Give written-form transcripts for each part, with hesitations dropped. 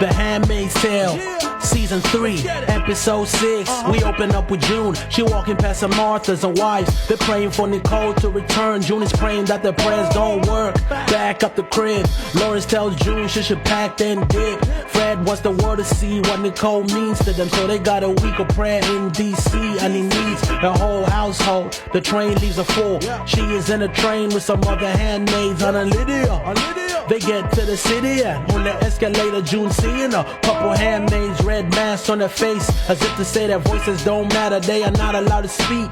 The Handmaid's Tale, Season 3, Episode 6. We open up with June. She walking past some Marthas and wives. They're praying for Nicole to return. June is praying that their prayers don't work. Back up the crib. Lawrence tells June she should pack then dip. Fred wants the world to see what Nicole means to them, so they got a week of prayer in D.C. and he needs the whole household. The train leaves her full. She is in a train with some other handmaids on a Lydia. They get to the city and on the escalator June seeing a couple handmaids, red masks on their face, as if to say their voices don't matter, they are not allowed to speak.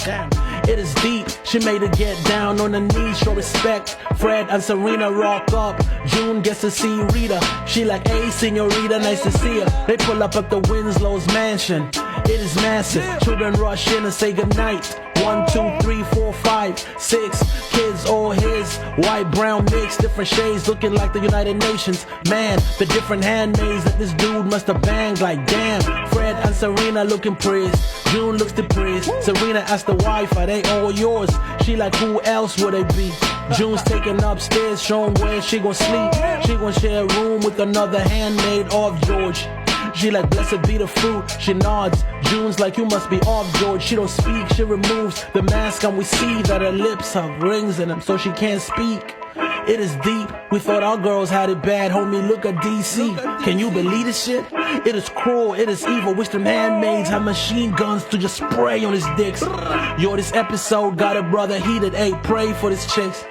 It is deep, she made her get down on her knees, show respect. Fred and Serena rock up, June gets to see Rita. She like, hey senorita, nice to see her. They pull up at the Winslow's mansion. It is massive, children rush in and say goodnight. 1, 2, 3, 4, 5, 6 kids, all his, white, brown mix, different shades, looking like the United Nations. Man, the different handmaids that this dude must have banged, like damn. Fred and Serena looking praised, June looks depressed. Serena asked the wife, are they all yours? She like, who else would they be? June's taken upstairs, showing where she gon' sleep. She gon' share a room with another handmaid of George. She like, blessed be the fruit. She nods. June's like, you must be off, George. She don't speak. She removes the mask and we see that her lips have rings in them, so she can't speak. It is deep. We thought our girls had it bad. Homie, look at DC. Can you believe this shit? It is cruel. It is evil. Wish them handmaids had machine guns to just spray on his dicks. Yo, this episode got a brother heated. Hey, pray for this chicks.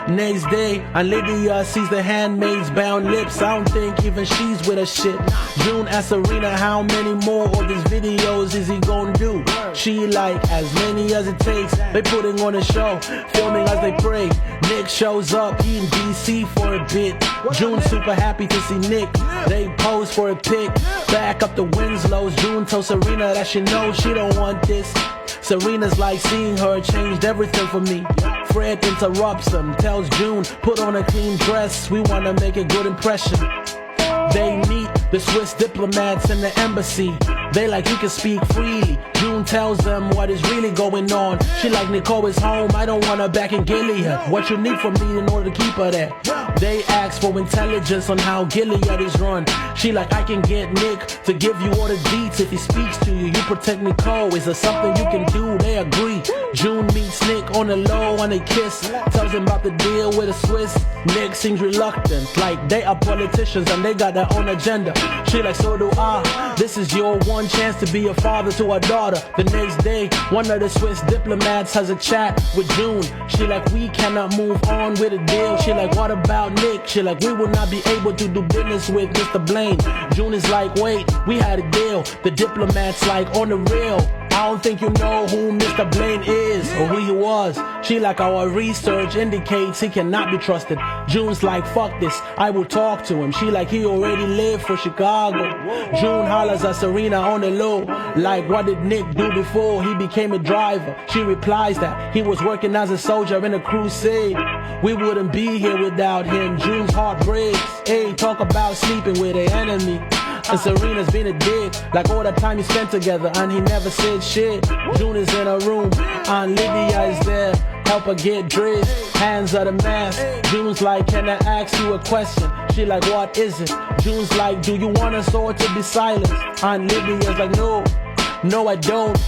Next day, and Lydia sees the handmaid's bound lips. I don't think even she's with her shit. June asks Serena how many more of these videos is he gonna do. She like, as many as it takes. They putting on a show, filming as they pray. Nick shows up, he in DC for a bit. June super happy to see Nick. They pose for a pic. Back up the Winslows. June tells Serena that she knows she don't want this. Serena's like, seeing her changed everything for me. Fred interrupts them, tells June, put on a clean dress, we wanna make a good impression. They meet the Swiss diplomats in the embassy. They like, you can speak freely. June tells them what is really going on. She like, Nicole is home, I don't want her back in Gilead. What you need from me in order to keep her there? They ask for intelligence on how Gilead is run. She like, I can get Nick to give you all the deets. If he speaks to you, you protect Nicole. Is there something you can do? They agree. June meets Nick on the low and they kiss. Tells him about the deal with the Swiss. Nick seems reluctant, like they are politicians and they got their own agenda. She like, so do I. This is your one chance to be a father to our daughter. The next day, one of the Swiss diplomats has a chat with June. She like, we cannot move on with a deal. She like, what about Nick? She like, we will not be able to do business with Mr. Blaine. June is like, wait, we had a deal. The diplomat's like, on the real, I don't think you know who Mr. Blaine is or who he was. She like, our research indicates he cannot be trusted. June's like, fuck this, I will talk to him. She like, he already lived for Chicago. June hollers at Serena on the low, like, what did Nick do before he became a driver? She replies that he was working as a soldier in a crusade. We wouldn't be here without him. June's heart breaks. Hey, talk about sleeping with an enemy. And Serena's been a dick, like all the time he spent together, and he never said shit. June is in her room, and Lydia is there, help her get dressed, hands are the mask. June's like, can I ask you a question? She like, what is it? June's like, do you want a sword to be silenced? And Lydia's like, no, I don't.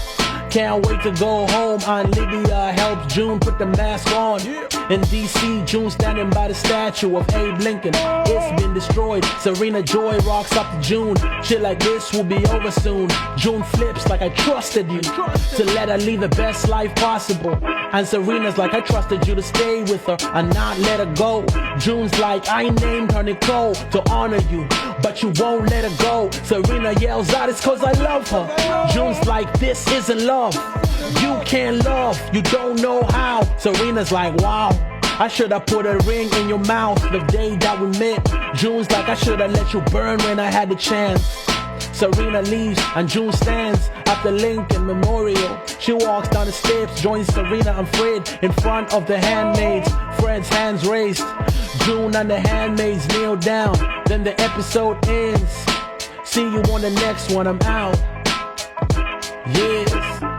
Can't wait to go home. Aunt Lydia helps June put the mask on. In DC, June standing by the statue of Abe Lincoln. It's been destroyed. Serena Joy rocks up to June. Shit like this will be over soon. June flips like, I trusted you to let her lead the best life possible. And Serena's like, I trusted you to stay with her and not let her go. June's like, I named her Nicole to honor you, but you won't let her go. Serena yells out, it's cause I love her. June's like, this isn't love. You can't love, you don't know how. Serena's like, wow, I should have put a ring in your mouth the day that we met. June's like, I should have let you burn when I had the chance. Serena leaves and June stands at the Lincoln Memorial. She walks down the steps, joins Serena and Fred in front of the handmaids. Fred's hands raised. June and the handmaids kneel down. Then the episode ends. See you on the next one, I'm out. Yes.